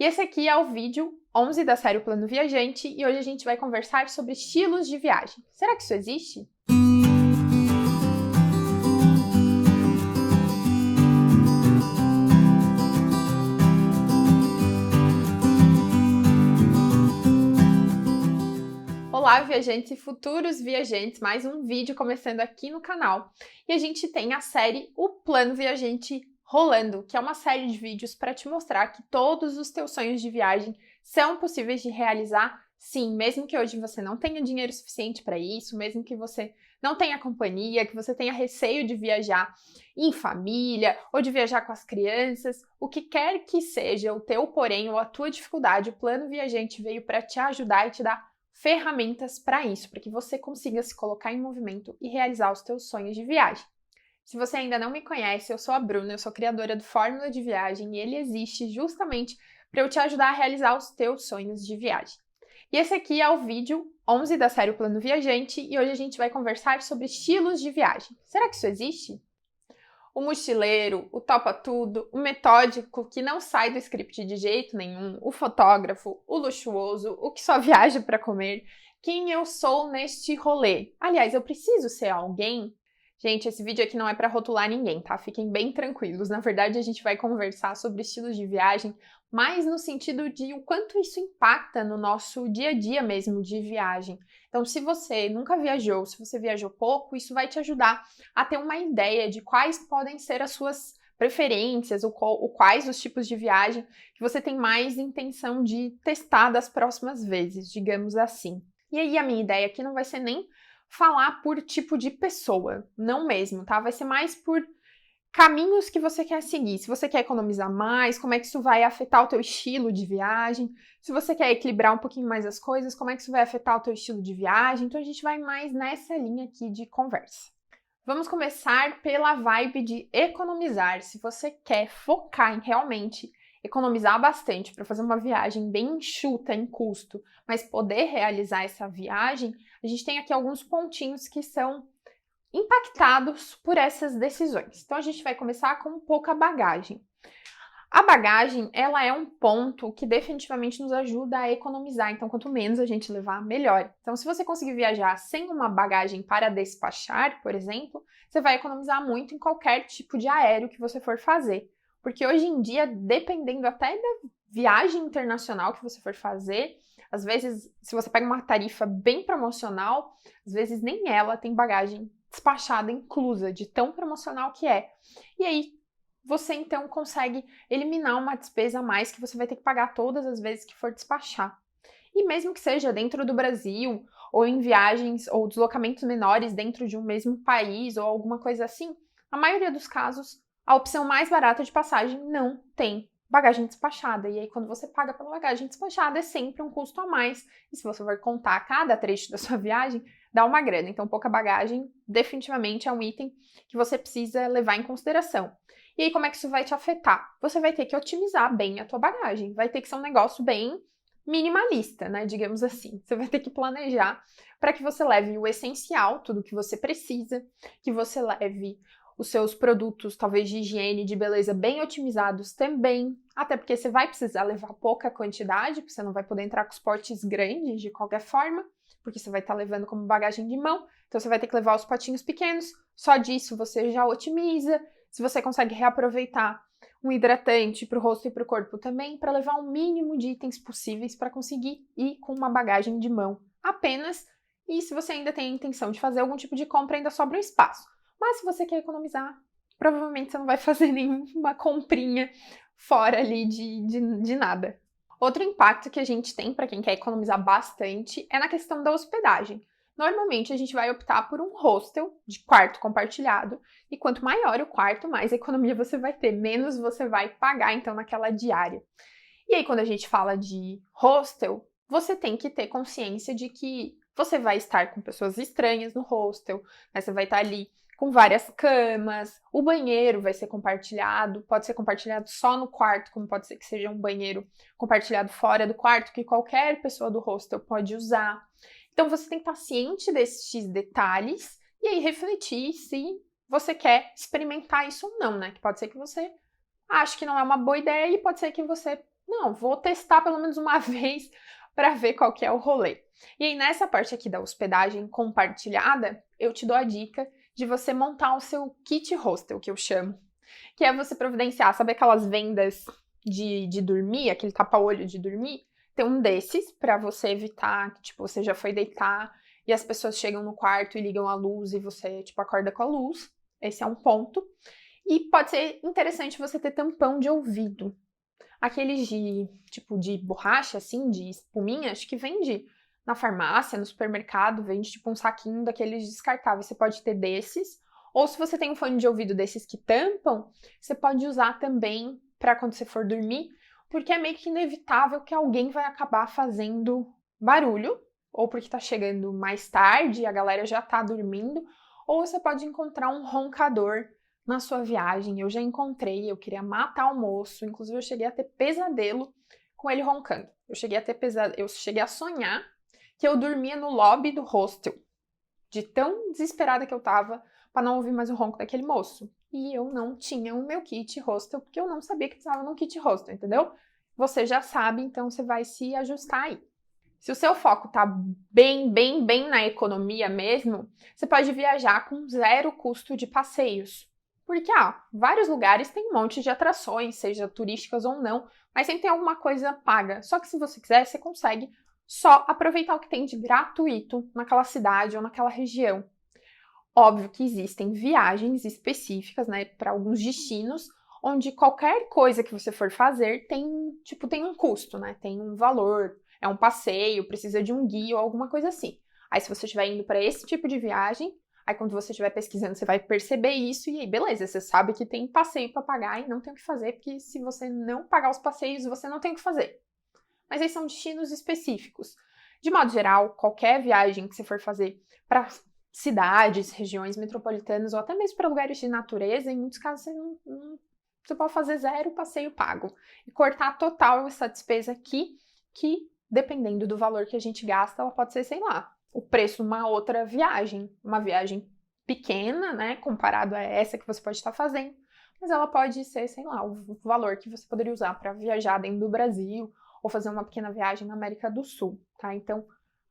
E esse aqui é o vídeo 11 da série O Plano Viajante e hoje a gente vai conversar sobre estilos de viagem. Será que isso existe? Olá, viajantes e futuros viajantes, mais um vídeo começando aqui no canal. E a gente tem a série O Plano Viajante rolando, que é uma série de vídeos para te mostrar que todos os teus sonhos de viagem são possíveis de realizar, sim, mesmo que hoje você não tenha dinheiro suficiente para isso, mesmo que você não tenha companhia, que você tenha receio de viajar em família ou de viajar com as crianças, o que quer que seja o teu porém ou a tua dificuldade, o Plano Viajante veio para te ajudar e te dar ferramentas para isso, para que você consiga se colocar em movimento e realizar os teus sonhos de viagem. Se você ainda não me conhece, eu sou a Bruna, eu sou criadora do Fórmula de Viagem e ele existe justamente para eu te ajudar a realizar os teus sonhos de viagem. E esse aqui é o vídeo 11 da série O Plano Viajante e hoje a gente vai conversar sobre estilos de viagem. Será que isso existe? O mochileiro, o topa-tudo, o metódico que não sai do script de jeito nenhum, o fotógrafo, o luxuoso, o que só viaja para comer. Quem eu sou neste rolê? Aliás, eu preciso ser alguém? Gente, esse vídeo aqui não é para rotular ninguém, tá? Fiquem bem tranquilos. Na verdade, a gente vai conversar sobre estilos de viagem, mas no sentido de o quanto isso impacta no nosso dia a dia mesmo de viagem. Então, se você nunca viajou, se você viajou pouco, isso vai te ajudar a ter uma ideia de quais podem ser as suas preferências, ou quais os tipos de viagem que você tem mais intenção de testar das próximas vezes, digamos assim. E aí, a minha ideia aqui não vai ser nem falar por tipo de pessoa, não mesmo, tá? Vai ser mais por caminhos que você quer seguir. Se você quer economizar mais, como é que isso vai afetar o teu estilo de viagem? Se você quer equilibrar um pouquinho mais as coisas, como é que isso vai afetar o teu estilo de viagem? Então a gente vai mais nessa linha aqui de conversa. Vamos começar pela vibe de economizar. Se você quer focar em realmente economizar bastante para fazer uma viagem bem enxuta em custo, mas poder realizar essa viagem, a gente tem aqui alguns pontinhos que são impactados por essas decisões. Então a gente vai começar com pouca bagagem. A bagagem, ela é um ponto que definitivamente nos ajuda a economizar, então quanto menos a gente levar, melhor. Então se você conseguir viajar sem uma bagagem para despachar, por exemplo, você vai economizar muito em qualquer tipo de aéreo que você for fazer. Porque hoje em dia, dependendo até da viagem internacional que você for fazer, às vezes, se você pega uma tarifa bem promocional, às vezes nem ela tem bagagem despachada inclusa, de tão promocional que é. E aí, você então consegue eliminar uma despesa a mais que você vai ter que pagar todas as vezes que for despachar. E mesmo que seja dentro do Brasil, ou em viagens ou deslocamentos menores dentro de um mesmo país, ou alguma coisa assim, na maioria dos casos, a opção mais barata de passagem não tem bagagem despachada. E aí, quando você paga pela bagagem despachada, é sempre um custo a mais. E se você for contar cada trecho da sua viagem, dá uma grana. Então, pouca bagagem definitivamente é um item que você precisa levar em consideração. E aí, como é que isso vai te afetar? Você vai ter que otimizar bem a tua bagagem. Vai ter que ser um negócio bem minimalista, né? Digamos assim. Você vai ter que planejar para que você leve o essencial, tudo que você precisa, que você leve os seus produtos, talvez de higiene, de beleza, bem otimizados também, até porque você vai precisar levar pouca quantidade, porque você não vai poder entrar com os potes grandes de qualquer forma, porque você vai estar levando como bagagem de mão, então você vai ter que levar os potinhos pequenos, só disso você já otimiza. Se você consegue reaproveitar um hidratante para o rosto e para o corpo também, para levar o mínimo de itens possíveis para conseguir ir com uma bagagem de mão apenas, e se você ainda tem a intenção de fazer algum tipo de compra, ainda sobra um espaço. Mas se você quer economizar, provavelmente você não vai fazer nenhuma comprinha fora ali de nada. Outro impacto que a gente tem para quem quer economizar bastante é na questão da hospedagem. Normalmente a gente vai optar por um hostel de quarto compartilhado e quanto maior o quarto, mais economia você vai ter, menos você vai pagar então naquela diária. E aí quando a gente fala de hostel, você tem que ter consciência de que você vai estar com pessoas estranhas no hostel, né? Você vai estar ali com várias camas, o banheiro vai ser compartilhado, pode ser compartilhado só no quarto, como pode ser que seja um banheiro compartilhado fora do quarto, que qualquer pessoa do hostel pode usar. Então você tem que estar ciente desses detalhes e aí refletir se você quer experimentar isso ou não, né? Que pode ser que você ache que não é uma boa ideia e pode ser que você Não, vou testar pelo menos uma vez para ver qual que é o rolê. E aí, nessa parte aqui da hospedagem compartilhada, eu te dou a dica de você montar o seu kit hostel, que eu chamo. Que é você providenciar, sabe aquelas vendas de dormir, aquele tapa-olho de dormir? Tem um desses para você evitar que, tipo, você já foi deitar e as pessoas chegam no quarto e ligam a luz e você, tipo, acorda com a luz. Esse é um ponto. E pode ser interessante você ter tampão de ouvido. Aqueles de, tipo, de borracha, assim, de espuminha, acho que vende na farmácia, no supermercado, vende, tipo, um saquinho daqueles descartáveis. Você pode ter desses. Ou se você tem um fone de ouvido desses que tampam, você pode usar também para quando você for dormir, porque é meio que inevitável que alguém vai acabar fazendo barulho, ou porque tá chegando mais tarde e a galera já tá dormindo, ou você pode encontrar um roncador na sua viagem. Eu já encontrei, eu queria matar o moço, inclusive eu cheguei a ter pesadelo com ele roncando. Eu cheguei a sonhar que eu dormia no lobby do hostel, de tão desesperada que eu tava para não ouvir mais o ronco daquele moço. E eu não tinha o meu kit hostel, porque eu não sabia que precisava num kit hostel, entendeu? Você já sabe, então você vai se ajustar aí. Se o seu foco tá bem na economia mesmo, você pode viajar com zero custo de passeios. Porque, vários lugares têm um monte de atrações, seja turísticas ou não, mas sempre tem alguma coisa paga. Só que se você quiser, você consegue só aproveitar o que tem de gratuito naquela cidade ou naquela região. Óbvio que existem viagens específicas, né, para alguns destinos, onde qualquer coisa que você for fazer tem um custo, né? Tem um valor, é um passeio, precisa de um guia ou alguma coisa assim. Aí se você estiver indo para esse tipo de viagem, aí quando você estiver pesquisando, você vai perceber isso e aí beleza, você sabe que tem passeio para pagar e não tem o que fazer, porque se você não pagar os passeios, você não tem o que fazer. Mas aí são destinos específicos. De modo geral, qualquer viagem que você for fazer para cidades, regiões metropolitanas ou até mesmo para lugares de natureza, em muitos casos você pode fazer zero passeio pago e cortar total essa despesa aqui, que dependendo do valor que a gente gasta, ela pode ser, sei lá, o preço de uma outra viagem, uma viagem pequena, né, comparado a essa que você pode estar fazendo, mas ela pode ser, sei lá, o valor que você poderia usar para viajar dentro do Brasil ou fazer uma pequena viagem na América do Sul, tá? Então,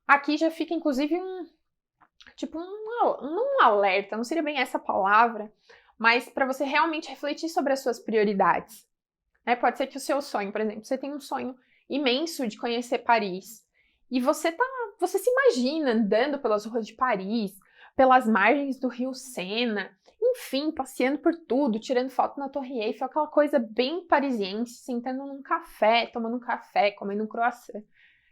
aqui já fica inclusive um alerta, não seria bem essa palavra, mas para você realmente refletir sobre as suas prioridades. Né? Pode ser que o seu sonho, por exemplo, você tem um sonho imenso de conhecer Paris e você se imagina andando pelas ruas de Paris, pelas margens do Rio Sena, enfim, passeando por tudo, tirando foto na Torre Eiffel, aquela coisa bem parisiense, sentando num café, tomando um café, comendo um croissant.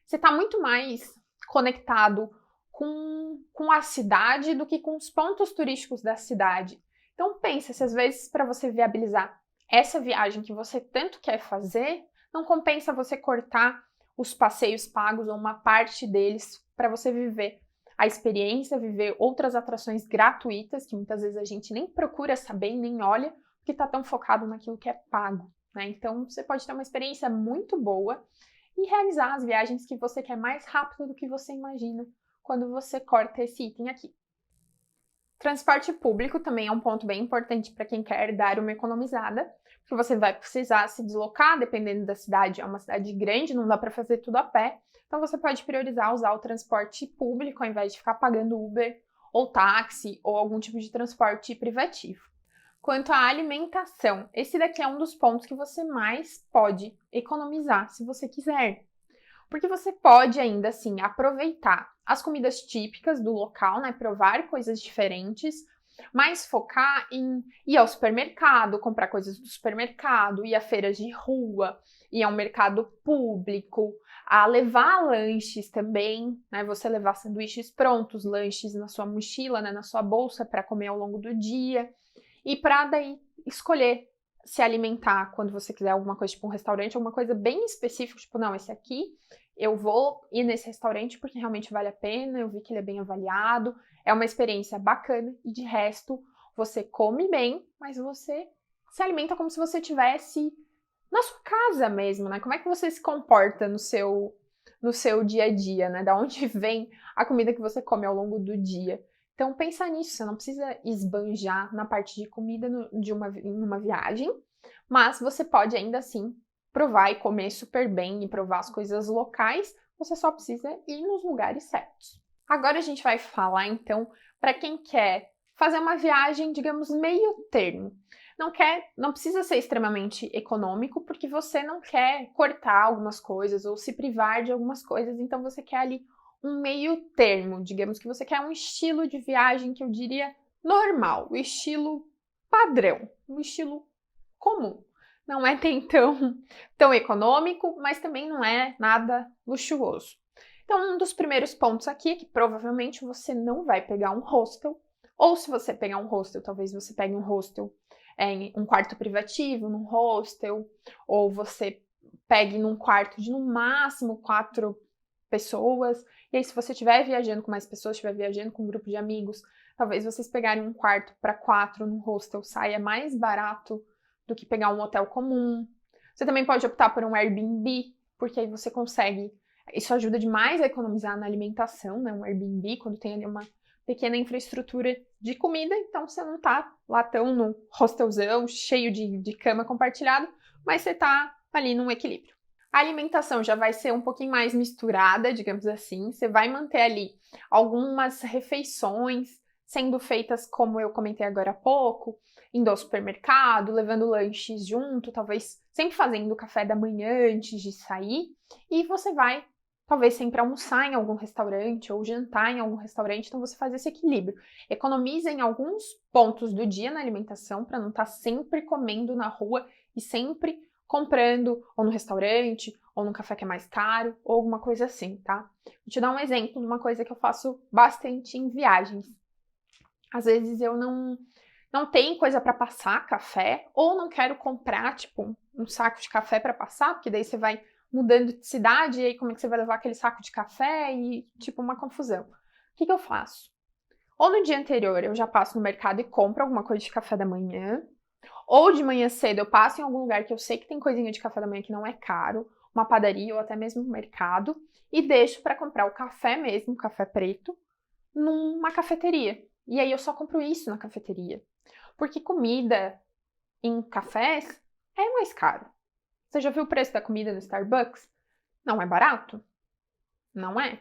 Você está muito mais conectado com a cidade do que com os pontos turísticos da cidade. Então pensa se às vezes para você viabilizar essa viagem que você tanto quer fazer, não compensa você cortar os passeios pagos ou uma parte deles para você viver a experiência, viver outras atrações gratuitas, que muitas vezes a gente nem procura saber e nem olha, porque está tão focado naquilo que é pago, né? Então você pode ter uma experiência muito boa e realizar as viagens que você quer mais rápido do que você imagina quando você corta esse item aqui. Transporte público também é um ponto bem importante para quem quer dar uma economizada, porque você vai precisar se deslocar, dependendo da cidade, é uma cidade grande, não dá para fazer tudo a pé, então você pode priorizar usar o transporte público ao invés de ficar pagando Uber ou táxi ou algum tipo de transporte privativo. Quanto à alimentação, esse daqui é um dos pontos que você mais pode economizar se você quiser. Porque você pode ainda assim aproveitar as comidas típicas do local, né? Provar coisas diferentes, mas focar em ir ao supermercado, comprar coisas do supermercado, ir a feiras de rua, ir ao mercado público, a levar lanches também, né? Você levar sanduíches prontos, lanches na sua mochila, né? Na sua bolsa para comer ao longo do dia. E para daí escolher se alimentar quando você quiser alguma coisa, tipo um restaurante, alguma coisa bem específica, tipo, não, esse aqui eu vou ir nesse restaurante porque realmente vale a pena, eu vi que ele é bem avaliado, é uma experiência bacana e de resto você come bem, mas você se alimenta como se você estivesse na sua casa mesmo, né? Como é que você se comporta no seu dia a dia, né? Da onde vem a comida que você come ao longo do dia. Então pensa nisso, você não precisa esbanjar na parte de comida em uma viagem, mas você pode ainda assim provar e comer super bem e provar as coisas locais, você só precisa ir nos lugares certos. Agora a gente vai falar, então, para quem quer fazer uma viagem, digamos, meio termo. Não precisa ser extremamente econômico, porque você não quer cortar algumas coisas ou se privar de algumas coisas, então você quer ali um meio termo, digamos que você quer um estilo de viagem que eu diria normal, o estilo padrão, um estilo comum. Não é tão econômico, mas também não é nada luxuoso. Então, um dos primeiros pontos aqui é que provavelmente você não vai pegar um hostel, ou se você pegar um hostel, talvez você pegue um hostel em um quarto privativo, num hostel, ou você pegue num quarto de no máximo 4 pessoas. E aí, se você estiver viajando com mais pessoas, estiver viajando com um grupo de amigos, talvez vocês pegarem um quarto para 4 num hostel saia mais barato do que pegar um hotel comum. Você também pode optar por um Airbnb, porque aí você consegue. Isso ajuda demais a economizar na alimentação, né? Um Airbnb, quando tem ali uma pequena infraestrutura de comida, então você não tá lá tão no hostelzão, cheio de cama compartilhado, mas você tá ali num equilíbrio. A alimentação já vai ser um pouquinho mais misturada, digamos assim. Você vai manter ali algumas refeições sendo feitas, como eu comentei agora há pouco, indo ao supermercado, levando lanches junto, talvez sempre fazendo café da manhã antes de sair. E você vai, talvez, sempre almoçar em algum restaurante ou jantar em algum restaurante. Então você faz esse equilíbrio. Economiza em alguns pontos do dia na alimentação para não estar sempre comendo na rua e sempre comprando ou no restaurante, ou num café que é mais caro, ou alguma coisa assim, tá? Vou te dar um exemplo de uma coisa que eu faço bastante em viagens. Às vezes eu não tenho coisa para passar café, ou não quero comprar, tipo, um saco de café para passar, porque daí você vai mudando de cidade, e aí como é que você vai levar aquele saco de café e, tipo, uma confusão. O que eu faço? Ou no dia anterior eu já passo no mercado e compro alguma coisa de café da manhã, ou de manhã cedo eu passo em algum lugar que eu sei que tem coisinha de café da manhã que não é caro, uma padaria ou até mesmo um mercado, e deixo para comprar o café mesmo, o café preto, numa cafeteria. E aí eu só compro isso na cafeteria. Porque comida em cafés é mais caro. Você já viu o preço da comida no Starbucks? Não é barato? Não é.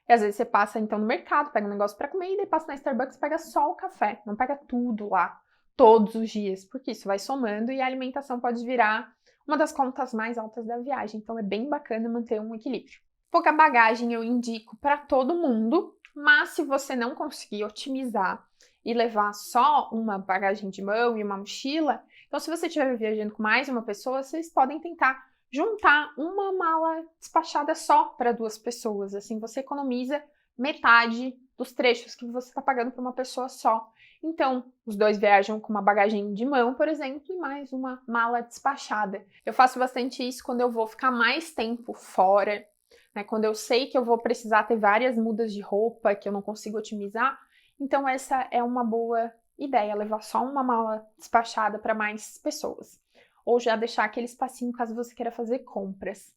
E às vezes você passa então no mercado, pega um negócio para comer e daí passa na Starbucks e pega só o café, não pega tudo lá todos os dias, porque isso vai somando e a alimentação pode virar uma das contas mais altas da viagem. Então é bem bacana manter um equilíbrio. Pouca bagagem eu indico para todo mundo, mas se você não conseguir otimizar e levar só uma bagagem de mão e uma mochila, então se você estiver viajando com mais uma pessoa, vocês podem tentar juntar uma mala despachada só para 2 pessoas. Assim você economiza metade dos trechos que você está pagando para uma pessoa só. Então, os 2 viajam com uma bagagem de mão, por exemplo, e mais uma mala despachada. Eu faço bastante isso quando eu vou ficar mais tempo fora, né? Quando eu sei que eu vou precisar ter várias mudas de roupa que eu não consigo otimizar. Então, essa é uma boa ideia, levar só uma mala despachada para mais pessoas. Ou já deixar aquele espacinho caso você queira fazer compras.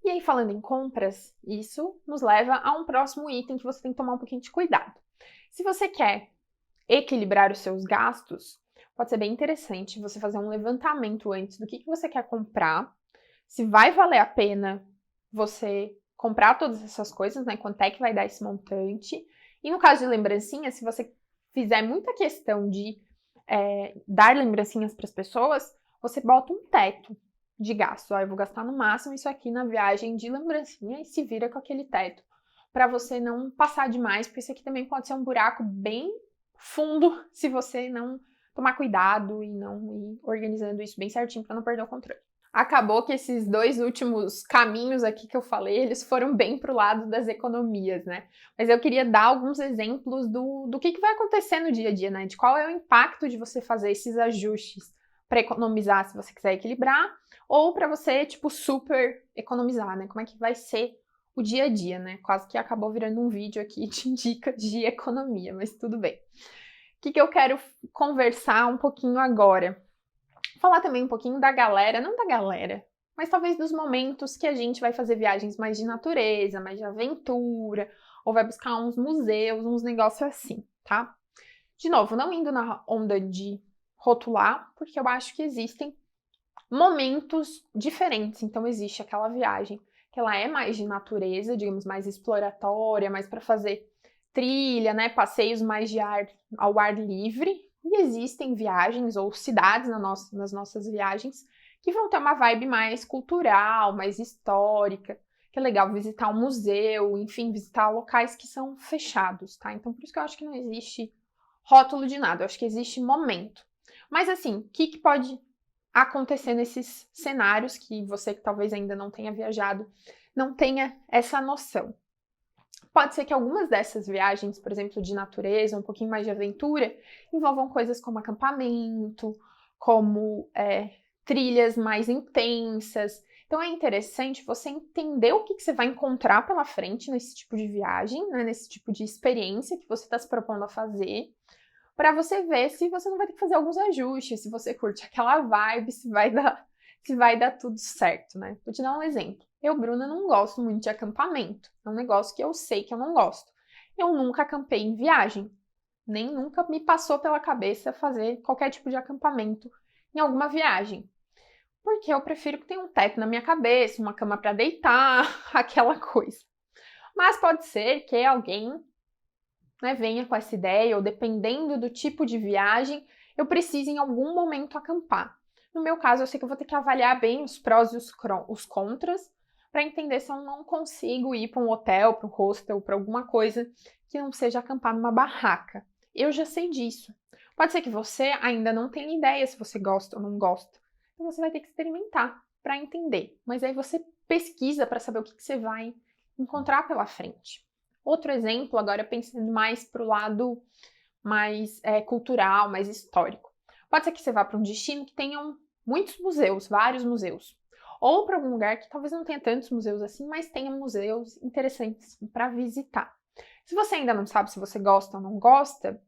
E aí, falando em compras, isso nos leva a um próximo item que você tem que tomar um pouquinho de cuidado. Se você quer equilibrar os seus gastos, pode ser bem interessante você fazer um levantamento antes do que você quer comprar, se vai valer a pena você comprar todas essas coisas, né? Quanto é que vai dar esse montante. E no caso de lembrancinha, se você fizer muita questão de dar lembrancinhas para as pessoas, você bota um teto de gasto. Eu vou gastar no máximo isso aqui na viagem de lembrancinha e se vira com aquele teto. Para você não passar demais, porque isso aqui também pode ser um buraco bem fundo se você não tomar cuidado e não ir organizando isso bem certinho para não perder o controle. Acabou que esses 2 últimos caminhos aqui que eu falei, eles foram bem pro lado das economias, né? Mas eu queria dar alguns exemplos do que vai acontecer no dia a dia, né? De qual é o impacto de você fazer esses ajustes para economizar se você quiser equilibrar, ou para você, tipo, super economizar, né? Como é que vai ser o dia a dia, né? Quase que acabou virando um vídeo aqui de dicas de economia, mas tudo bem. O que eu quero conversar um pouquinho agora? Falar também um pouquinho da galera, não da galera, mas talvez dos momentos que a gente vai fazer viagens mais de natureza, mais de aventura, ou vai buscar uns museus, uns negócios assim, tá? De novo, não indo na onda de rotular, porque eu acho que existem momentos diferentes. Então existe aquela viagem que ela é mais de natureza, digamos, mais exploratória, mais para fazer trilha, né, passeios mais ao ar livre. E existem viagens ou cidades nas nossas viagens que vão ter uma vibe mais cultural, mais histórica, que é legal visitar um museu, enfim, visitar locais que são fechados, tá? Então por isso que eu acho que não existe rótulo de nada, eu acho que existe momento. Mas assim, o que pode acontecer nesses cenários que você que talvez ainda não tenha viajado, não tenha essa noção? Pode ser que algumas dessas viagens, por exemplo, de natureza, um pouquinho mais de aventura, envolvam coisas como acampamento, como trilhas mais intensas. Então é interessante você entender o que você vai encontrar pela frente nesse tipo de viagem, né, nesse tipo de experiência que você está se propondo a fazer, para você ver se você não vai ter que fazer alguns ajustes, se você curte aquela vibe, se vai dar tudo certo, né? Vou te dar um exemplo. Eu, Bruna, não gosto muito de acampamento. É um negócio que eu sei que eu não gosto. Eu nunca acampei em viagem. Nem nunca me passou pela cabeça fazer qualquer tipo de acampamento em alguma viagem. Porque eu prefiro que tenha um teto na minha cabeça, uma cama para deitar, aquela coisa. Mas pode ser que alguém, né, venha com essa ideia, ou dependendo do tipo de viagem, eu precise em algum momento acampar. No meu caso, eu sei que eu vou ter que avaliar bem os prós e os contras para entender se eu não consigo ir para um hotel, para um hostel, para alguma coisa que não seja acampar numa barraca. Eu já sei disso. Pode ser que você ainda não tenha ideia se você gosta ou não gosta. Então você vai ter que experimentar para entender. Mas aí você pesquisa para saber o que você vai encontrar pela frente. Outro exemplo, agora pensando mais para o lado mais cultural, mais histórico. Pode ser que você vá para um destino que tenham muitos museus, vários museus. Ou para algum lugar que talvez não tenha tantos museus assim, mas tenha museus interessantes para visitar. Se você ainda não sabe se você gosta ou não gosta,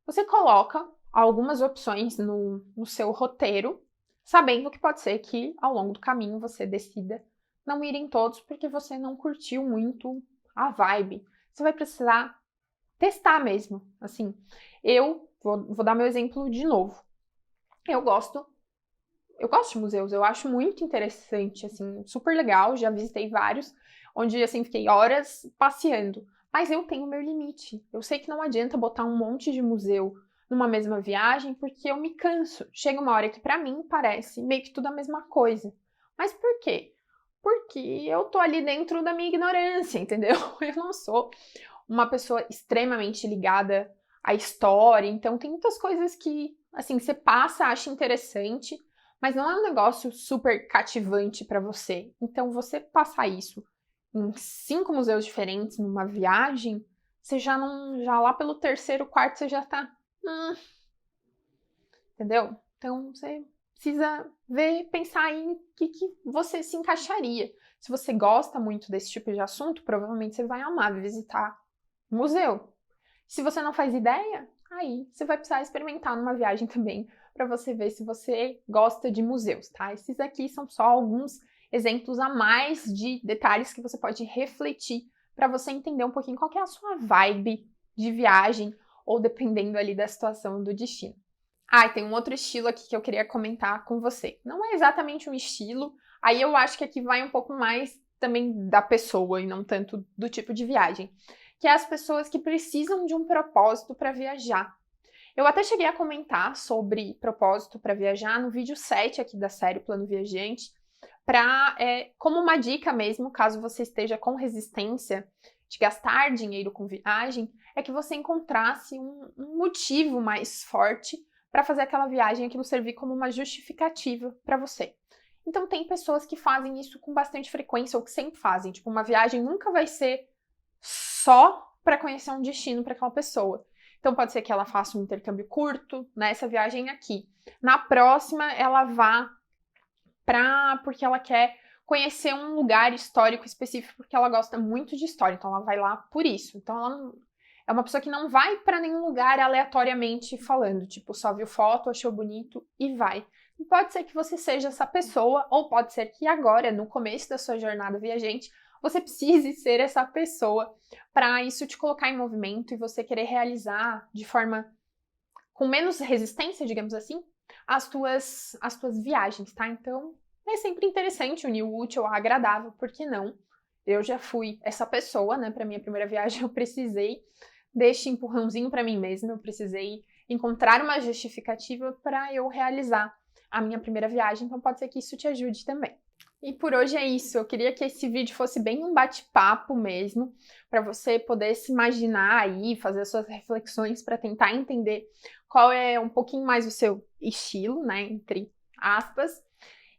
você coloca algumas opções no seu roteiro, sabendo que pode ser que ao longo do caminho você decida não ir em todos porque você não curtiu muito a vibe. Você vai precisar testar mesmo. Assim, eu vou dar meu exemplo de novo. Eu gosto de museus, eu acho muito interessante, assim, super legal, já visitei vários, onde, assim, fiquei horas passeando. Mas eu tenho meu limite. Eu sei que não adianta botar um monte de museu numa mesma viagem, porque eu me canso. Chega uma hora que, pra mim, parece meio que tudo a mesma coisa. Mas por quê? Porque eu tô ali dentro da minha ignorância, entendeu? Eu não sou uma pessoa extremamente ligada à história, então tem muitas coisas que, assim, você passa, acha interessante, mas não é um negócio super cativante para você. Então, você passar isso em 5 museus diferentes numa viagem, você já não, já lá pelo terceiro, quarto, você já tá, entendeu? Então, você precisa ver, pensar em que você se encaixaria. Se você gosta muito desse tipo de assunto, provavelmente você vai amar visitar museu. Se você não faz ideia, aí você vai precisar experimentar numa viagem também para você ver se você gosta de museus, tá? Esses aqui são só alguns exemplos a mais de detalhes que você pode refletir para você entender um pouquinho qual que é a sua vibe de viagem ou dependendo ali da situação do destino. Ah, e tem um outro estilo aqui que eu queria comentar com você. Não é exatamente um estilo, aí eu acho que aqui vai um pouco mais também da pessoa e não tanto do tipo de viagem, que é as pessoas que precisam de um propósito para viajar. Eu até cheguei a comentar sobre propósito para viajar no vídeo 7 aqui da série Plano Viajante, como uma dica mesmo, caso você esteja com resistência de gastar dinheiro com viagem, é que você encontrasse um motivo mais forte para fazer aquela viagem, aquilo servir como uma justificativa para você. Então tem pessoas que fazem isso com bastante frequência ou que sempre fazem, tipo, uma viagem nunca vai ser só para conhecer um destino para aquela pessoa. Então pode ser que ela faça um intercâmbio curto nessa viagem aqui. Na próxima ela vá porque ela quer conhecer um lugar histórico específico porque ela gosta muito de história, então ela vai lá por isso. Então ela não, é uma pessoa que não vai para nenhum lugar aleatoriamente falando, tipo, só viu foto, achou bonito e vai. E pode ser que você seja essa pessoa, ou pode ser que agora, no começo da sua jornada viajante, você precise ser essa pessoa para isso te colocar em movimento e você querer realizar de forma com menos resistência, digamos assim, as tuas viagens, tá? Então, é sempre interessante unir o útil ao agradável, por que não? Eu já fui essa pessoa, né? Para minha primeira viagem, eu precisei deste empurrãozinho para mim mesma, eu precisei encontrar uma justificativa para eu realizar a minha primeira viagem, então pode ser que isso te ajude também. E por hoje é isso, eu queria que esse vídeo fosse bem um bate-papo mesmo, para você poder se imaginar aí, fazer as suas reflexões para tentar entender qual é um pouquinho mais o seu estilo, né, entre aspas.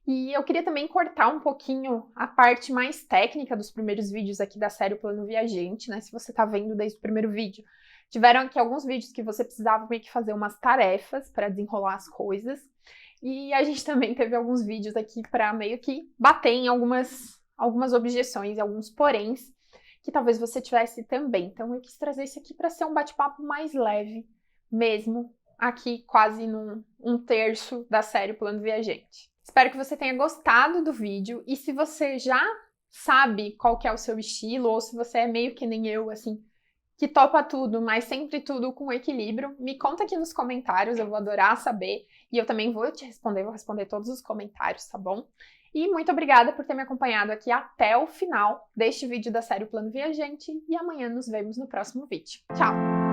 E eu queria também cortar um pouquinho a parte mais técnica dos primeiros vídeos aqui da série O Plano Viajante, né? Se você tá vendo desde o primeiro vídeo, tiveram aqui alguns vídeos que você precisava meio que fazer umas tarefas para desenrolar as coisas. E a gente também teve alguns vídeos aqui para meio que bater em algumas objeções, alguns poréns que talvez você tivesse também. Então eu quis trazer isso aqui para ser um bate-papo mais leve mesmo, aqui quase num terço da série O Plano Viajante. Espero que você tenha gostado do vídeo e se você já sabe qual que é o seu estilo ou se você é meio que nem eu, assim, que topa tudo, mas sempre tudo com equilíbrio, me conta aqui nos comentários, eu vou adorar saber e eu também vou te responder, vou responder todos os comentários, tá bom? E muito obrigada por ter me acompanhado aqui até o final deste vídeo da série O Plano Viajante e amanhã nos vemos no próximo vídeo. Tchau!